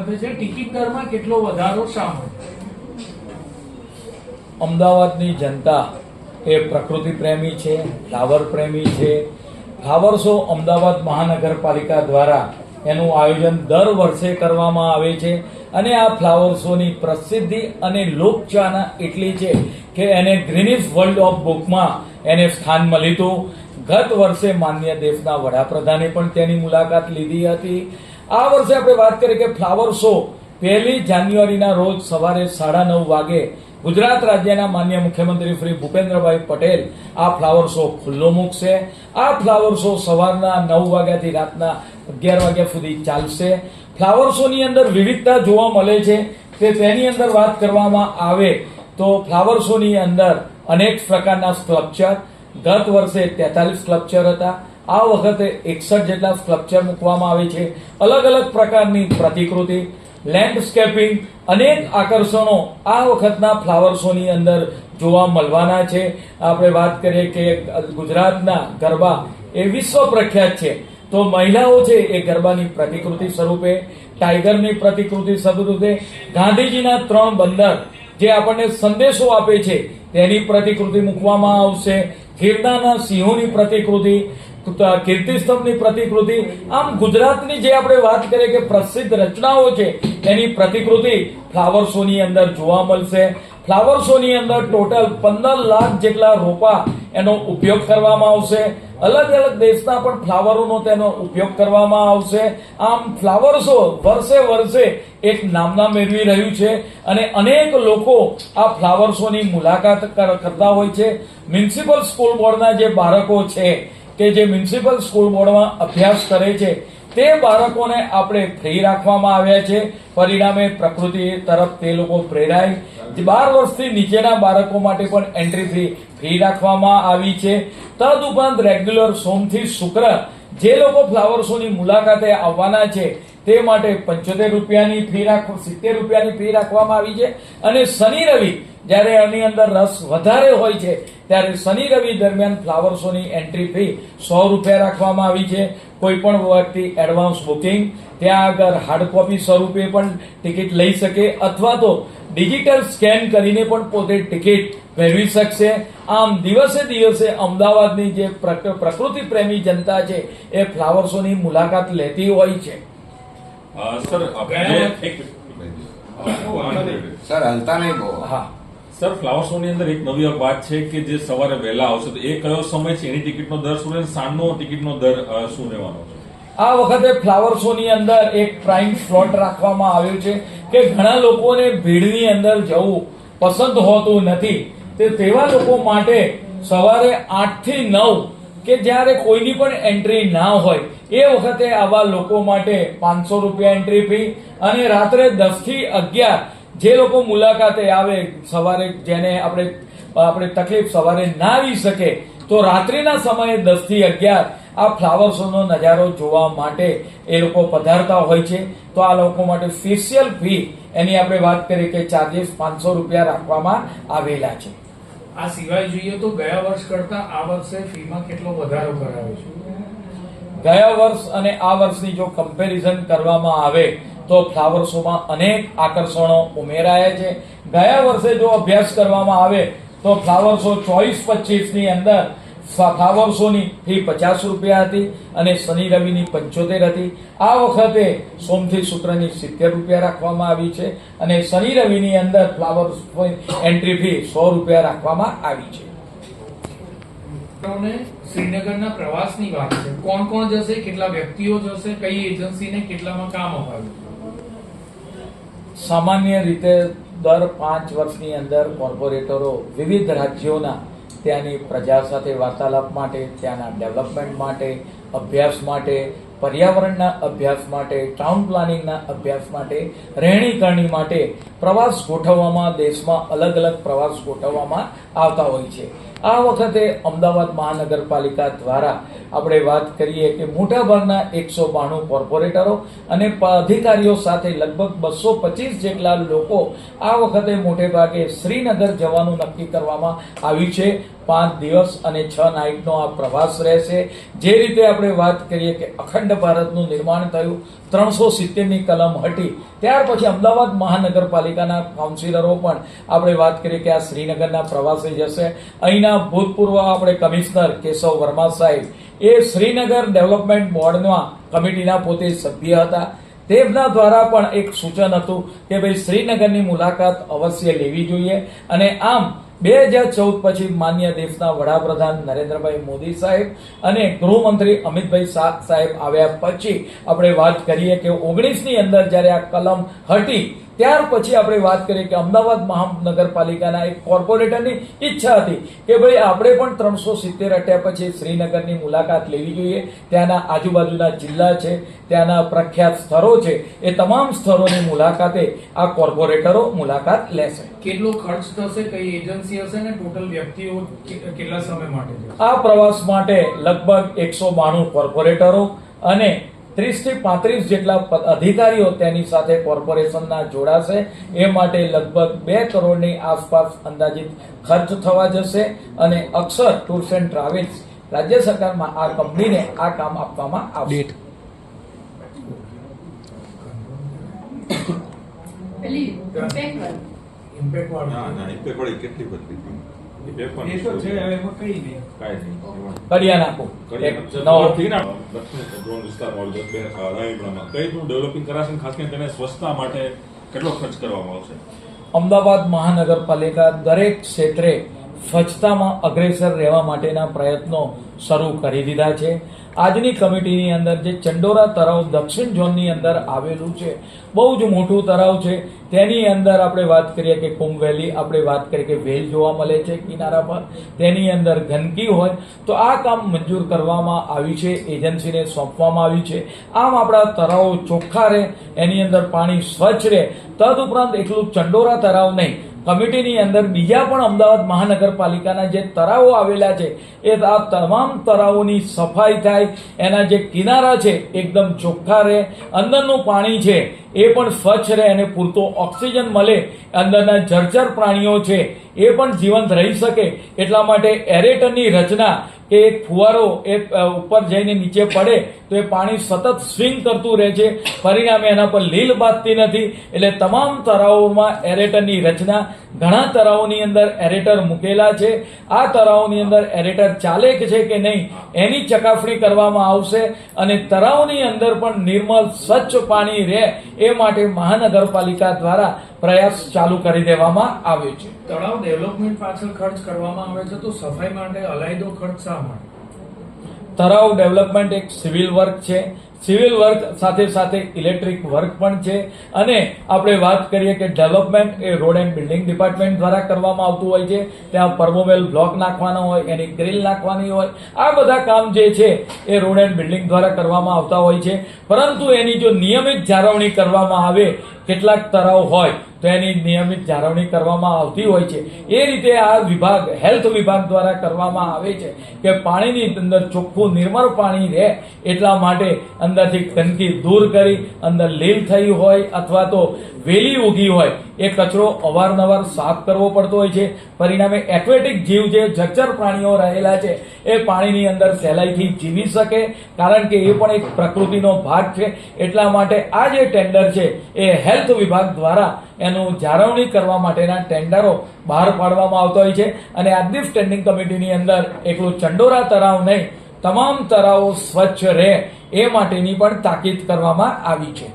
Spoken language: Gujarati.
વખતે છે, ટિકિટ દરમાં કેટલો વધારો શા માટે? અમદાવાદની જનતા એ પ્રકૃતિ પ્રેમી છે, ફ્લાવર પ્રેમી છે. ફ્લાવર શો અમદાવાદ મહાનગરપાલિકા દ્વારા એનું આયોજન દર વર્ષે કરવામાં આવે છે અને આ ફ્લાવર શોની પ્રસિદ્ધિ અને લોકચાહના એટલી છે કે એને ગ્રીનિસ વર્લ્ડ ઓફ બુકમાં એને સ્થાન મળ્યું હતું. ગત વર્ષે માનનીય દેશના વડાપ્રધાને પણ તેની મુલાકાત લીધી હતી. આ વર્ષે આપણે વાત કરીએ કે ફ્લાવર શો 1 જાન્યુઆરીના રોજ સવારે 9:30 વાગે ગુજરાત રાજ્યના માનનીય મુખ્યમંત્રી શ્રી ભૂપેન્દ્રભાઈ પટેલ આ ફ્લાવર શો ખુલ્લો મૂકશે. આ ફ્લાવર શો સવારના 9 વાગ્યાથી રાતના 11 વાગ્યા સુધી ચાલશે. ફ્લાવર શો ની અંદર વિવિધતા જોવા મળે છે કે તેની અંદર વાત કરવામાં આવે તો ફ્લાવર શો ની અંદર અનેક પ્રકારના સ્કલ્પચર, ગત વર્ષે 43 સ્કલ્પચર હતા, આ વખતે 61 જેટલા સ્કલ્પચર મૂકવામાં આવે છે. અલગ અલગ પ્રકારની પ્રતિકૃતિ, લેન્ડસ્કેપિંગ, અનેક આકર્ષણો આ વખતના ફ્લાવર શો ની અંદર જોવા મળવાના છે. આપણે વાત કરીએ કે ગુજરાતના ગરબા એ વિશ્વ પ્રખ્યાત છે, તો મહિલાઓ છે એ ગરબાની પ્રતિકૃતિ સ્વરૂપે, ટાઈગરની પ્રતિકૃતિ સ્વરૂપે, ગાંધીજીના 3 બંદર જે આપણને સંદેશો આપે છે તેની પ્રતિકૃતિ મૂકવામાં આવશે. ગીરનારના સિંહોની પ્રતિકૃતિ, કીર્તિસ્તંભની પ્રતિકૃતિ, આમ ગુજરાતની જે આપણે વાત કરીએ કે પ્રસિદ્ધ રચનાઓ છે એની પ્રતિકૃતિ ફ્લાવર શો ની અંદર જોવા મળશે. ફ્લાવર શો ની અંદર ટોટલ 15 લાખ જેટલા રોપા એનો ઉપયોગ કરવામાં આવશે. અલગ અલગ દેશના પણ ફ્લાવરોનો તેનો ઉપયોગ કરવામાં આવશે. આમ ફ્લાવર શો વર્ષે એક નામના મેળવી રહ્યું છે અને અનેક લોકો આ ફ્લાવર શો ની મુલાકાત કરતા હોય છે. મ્યુનિસિપલ સ્કૂલ બોર્ડના જે બાળકો છે કે જે મ્યુનિસિપલ સ્કૂલ બોર્ડમાં અભ્યાસ કરે છે તે બાળકોને આપણે ફ્રી રાખવામાં આવ્યા છે. પરિણામે પ્રકૃતિ તરફ તે લોકો પ્રેરાય. 12 વર્ષથી નીચેના બાળકો માટે પણ એન્ટ્રી ફ્રી રાખવામાં આવી છે. તદુપરાંત રેગ્યુલર સોમથી શુક્ર જે લોકો ફ્લાવર શો ની મુલાકાતે આવવાના છે તે માટે 75 રૂપિયાની ફી 70 રૂપિયાની ફી રાખવામાં આવી છે અને શનિ રવિ જ્યારે આની અંદર રસ વધારે હોય છે ત્યારે શનિ રવિ દરમિયાન ફ્લાવર શો ની એન્ટ્રી ફી 100 રૂપિયા રાખવામાં આવી છે. કોઈ પણ વ્યક્તિ એડવાન્સ બુકિંગ ત્યાં આગળ હાર્ડ કોપી સ્વરૂપે પણ ટિકિટ લઈ શકે અથવા તો ડિજિટલ સ્કેન કરીને પણ પોતે ટિકિટ મેળવી શકશે. આમ દિવસે અમદાવાદની જે પ્રકૃતિ પ્રેમી જનતા છે એ ફ્લાવર શો ની મુલાકાત લેતી હોય છે. સર હલતા નહીં બહુ. હા સર, ફ્લાવર શો ની અંદર એક નવી વાત છે કે જે સવારે વહેલા આવશે તો એ કયો સમય છે, એની ટિકિટનો દર શું રહેશે, સાંજનો ટિકિટનો દર શું રહેવાનો છે? આ વખતે ફ્લાવર શો ની અંદર એક પ્રાઇમ સ્લોટ રાખવામાં આવ્યો છે કે ઘણા લોકોને ભીડની અંદર જવું પસંદ હોતું નથી, તેવા લોકો માટે સવારે 8 થી 9 કે જ્યારે કોઈની પણ એન્ટ્રી ના હોય એ વખતે આવા લોકો માટે 500 રૂપિયા એન્ટ્રી ફી અને રાત્રે 10 થી 11 જે લોકો મુલાકાતે આવે, સવારે જેને આપણે તકલીફ સવારે ના આવી શકે તો રાત્રિના સમયે 10 થી 11 આ ફ્લાવર શો નો નજારો જોવા માટે એ લોકો પધારતા હોય છે. તો આ લોકો માટે સ્પેશિયલ ફી એની આપણે વાત કરીએ કે ચાર્જિસ 500 રૂપિયા રાખવામાં આવેલા છે. આ સિવાય જોઈએ તો ગયા વર્ષ કરતા આ વર્ષે ફીમાં કેટલો વધારો કરાયો છે? ગયા વર્ષ અને આ વર્ષની જો કમ્પેરિઝન કરવામાં આવે તો ફ્લાવર શોમાં અનેક આકર્ષણો ઉમેરાયા છે. ગયા વર્ષે જો અભ્યાસ કરવામાં આવે તો ફ્લાવર શો 24-25 ની અંદર ફ્લાવર શો ની ફી 50 રૂપિયા હતી અને શનિ રવિની 75 હતી. આ વખતે સોમથી શુક્રની 70 રૂપિયા રાખવામાં આવી છે અને શનિ રવિની અંદર ફ્લાવર એન્ટ્રી ફી 100 રૂપિયા રાખવામાં આવી છે. શ્રીનગરના પ્રવાસની વાત છે, કોણ જશે, કેટલા વ્યક્તિઓ જશે, કઈ એજન્સીને કેટલામાં કામ અપાયું? સામાન્ય રીતે દર 5 વર્ષની અંદર કોર્પોરેટરો વિવિધ રાજ્યોના ત્યાંની પ્રજા સાથે વાર્તાલાપ માટે, ત્યાંના ડેવલપમેન્ટ માટે, અભ્યાસ માટે, પર્યાવરણના અભ્યાસ માટે, ટાઉન પ્લાનિંગના અભ્યાસ માટે, રહેણીકરણી માટે પ્રવાસ ગોઠવવામાં, દેશમાં અલગ અલગ પ્રવાસ ગોઠવવામાં આવતા હોય છે. આ વખતે અમદાવાદ મહાનગરપાલિકા દ્વારા આપણે વાત કરીએ કે મોટાભાગના 192 કોર્પોરેટરો અને અધિકારીઓ સાથે લગભગ 225 જેટલા લોકો આ વખતે મોટે ભાગે શ્રીનગર જવાનું નક્કી કરવામાં આવ્યું છે. 5 દિવસ અને 6 નાઇટનો આ પ્રવાસ રહેશે. જે રીતે આપણે વાત કરીએ કે અખંડ ભારતનું નિર્માણ થયું, 370ની કલમ હટી, ત્યાર પછી અમદાવાદ મહાનગરપાલિકાના કાઉન્સિલરો પણ આપણે વાત કરીએ કે આ શ્રીનગરના પ્રવાસે જશે. અહીંના ભૂતપૂર્વ આપણે કમિશનર કેશવ વર્મા સાહેબ એ શ્રીનગર ડેવલપમેન્ટ બોર્ડના કમિટીના પોતે સભ્ય હતા. તેમના દ્વારા પણ એક સૂચન હતું કે ભાઈ શ્રીનગરની મુલાકાત અવશ્ય લેવી જોઈએ. અને આમ 2014 પછી માન્ય દેશના વડાપ્રધાન નરેન્દ્રભાઈ મોદી સાહેબ અને ગૃહમંત્રી અમિતભાઈ શાહ સાહેબ આવ્યા પછી આપણે વાત કરીએ કે 19ની અંદર જ્યારે આ કલમ હટી, ત્યાર પછી આપણે વાત કરીએ કે અમદાવાદ મહાનગરપાલિકાના એક કોર્પોરેટરની ઈચ્છા હતી કે ભાઈ આપણે પણ 370 હટ્યા પછી શ્રીનગરની મુલાકાત લેવી જોઈએ. ત્યાંના આજુબાજુના જિલ્લા છે, ત્યાંના પ્રખ્યાત સ્થળો છે, એ તમામ સ્થળોની મુલાકાતે આ કોર્પોરેટરો મુલાકાત લેશે. કેટલો ખર્ચ થશે, કઈ એજન્સી હશે ને ટોટલ વ્યક્તિઓ કેટલા સમય માટે જશે? આ પ્રવાસ માટે લગભગ 192 કોર્પોરેટરો અને 30 થી 35 જેટલા અધિકારીઓ તેની સાથે કોર્પોરેશનના જોડાશે. એ માટે લગભગ 2 કરોડની આસપાસ અંદાજિત ખર્ચ થવા જશે. અને અક્ષર ટૂર્સ એન્ડ ટ્રાવેલ્સ રાજ્ય સરકારમાં આ કંપનીને આ કામ આપવામાં આવશે. ઇમ્પેક્ટ વાળું ઇમ્પેક્ટ વાળી કેટલી બધી એ તો છે, હવે એમાં કઈ નહીં. કર્યા નાખો ડેવલપિંગ કરાશે અને ખાસ કરીને તેને સ્વચ્છતા માટે કેટલો ખર્ચ કરવામાં આવશે? અમદાવાદ મહાનગરપાલિકા દરેક ક્ષેત્રે સ્વચ્છતામાં અગ્રેસર રહેવા માટેના પ્રયત્નો શરૂ કરી દીધા છે. આજની કમિટીની અંદર જે ચંડોરા તળાવ દક્ષિણ ઝોનની અંદર આવેલું છે, બહુ જ મોટું તળાવ છે. તેની અંદર આપણે વાત કરીએ કે કુંભ વેલી, આપણે વાત કરીએ કે વેલ જોવા મળે છે કિનારા પર, તેની અંદર ગંદકી હોય તો આ કામ મંજૂર કરવામાં આવ્યું છે, એજન્સીને સોંપવામાં આવ્યું છે. આમ આપણા તળાવો ચોખ્ખા રહે, એની અંદર પાણી સ્વચ્છ રહે. તદુપરાંત એકલું ચંડોરા તળાવ નહીં, કમિટીની અંદર બીજા પણ અમદાવાદ મહાનગરપાલિકાના જે તળાવો આવેલા છે એ આ તમામ તળાવોની સફાઈ થાય, એના જે કિનારા છે એકદમ ચોખ્ખા રહે, અંદરનું પાણી છે એ પણ સ્વચ્છ રહે અને પૂરતો ઓક્સિજન મળે, અંદરના જળચર પ્રાણીઓ છે એ પણ જીવંત રહી શકે. એટલા માટે એરેટરની રચના કે એક ફુવારો એ ઉપર જઈને નીચે પડે તો એ પાણી સતત સ્વિંગ કરતું રહે છે, પરિણામે એના પર લીલ બાંધતી નથી. એટલે તમામ તળાવોમાં એરેટરની રચના, ઘણા તળાવોની અંદર એરેટર મૂકેલા છે. આ તળાવોની અંદર એરેટર ચાલે છે કે નહીં એની ચકાસણી કરવામાં આવશે. અને તળાવની અંદર પણ નિર્મળ સ્વચ્છ પાણી રહે એ માટે મહાનગરપાલિકા દ્વારા પ્રયાસ ચાલુ કરી દેવામાં આવ્યો છે. તળાવ ડેવલપમેન્ટ પાછળ ખર્ચ કરવામાં આવે છે, તો સફાઈ માટે અલાયદો ખર્ચ શા માટે? તળાવ ડેવલપમેન્ટ એક સિવિલ વર્ક છે. સિવિલ વર્ક સાથે સાથે ઇલેક્ટ્રિક વર્ક પણ છે. અને આપણે વાત કરીએ કે development A road and building department દ્વારા કરવામાં આવતું હોય છે. ત્યાં પરમોવેલ બ્લોક નાખવાનો હોય, એની ગ્રીલ નાખવાની હોય, આ બધા કામ જે છે એ રોડ એન્ડ બિલ્ડિંગ દ્વારા કરવામાં આવતા હોય છે. પરંતુ એની જો નિયમિત જાળવણી કરવામાં આવે, કેટલાક તળાવ હોય તો એની નિયમિત જાળવણી કરવામાં આવતી હોય છે. એ રીતે આ વિભાગ હેલ્થ વિભાગ દ્વારા કરવામાં આવે છે કે પાણીની અંદર ચોખ્ખું નિર્મળ પાણી રહે એટલા માટે અંદરથી ગંદકી દૂર કરી, અંદર લીલ થઈ હોય અથવા તો વેલી ઉગી હોય એ કચરો અવારનવાર સાફ કરવો પડતો હોય છે. પરિણામે એક્વેટિક જીવ જે જળચર પ્રાણીઓ રહેલા છે એ પાણીની અંદર સહેલાઈથી જીવી શકે, કારણ કે એ પણ એક પ્રકૃતિનો ભાગ છે. એટલા માટે આ જે ટેન્ડર છે એ હેલ્થ વિભાગ દ્વારા એનું જાળવણી કરવા માટેના ટેન્ડરો બહાર પાડવામાં આવતા હોય છે. અને આજની સ્ટેન્ડિંગ કમિટીની અંદર એકલું ચંડોરા તળાવ નહીં, તમામ તળાવો સ્વચ્છ રહે એ માટેની પણ તાકીદ કરવામાં આવી છે.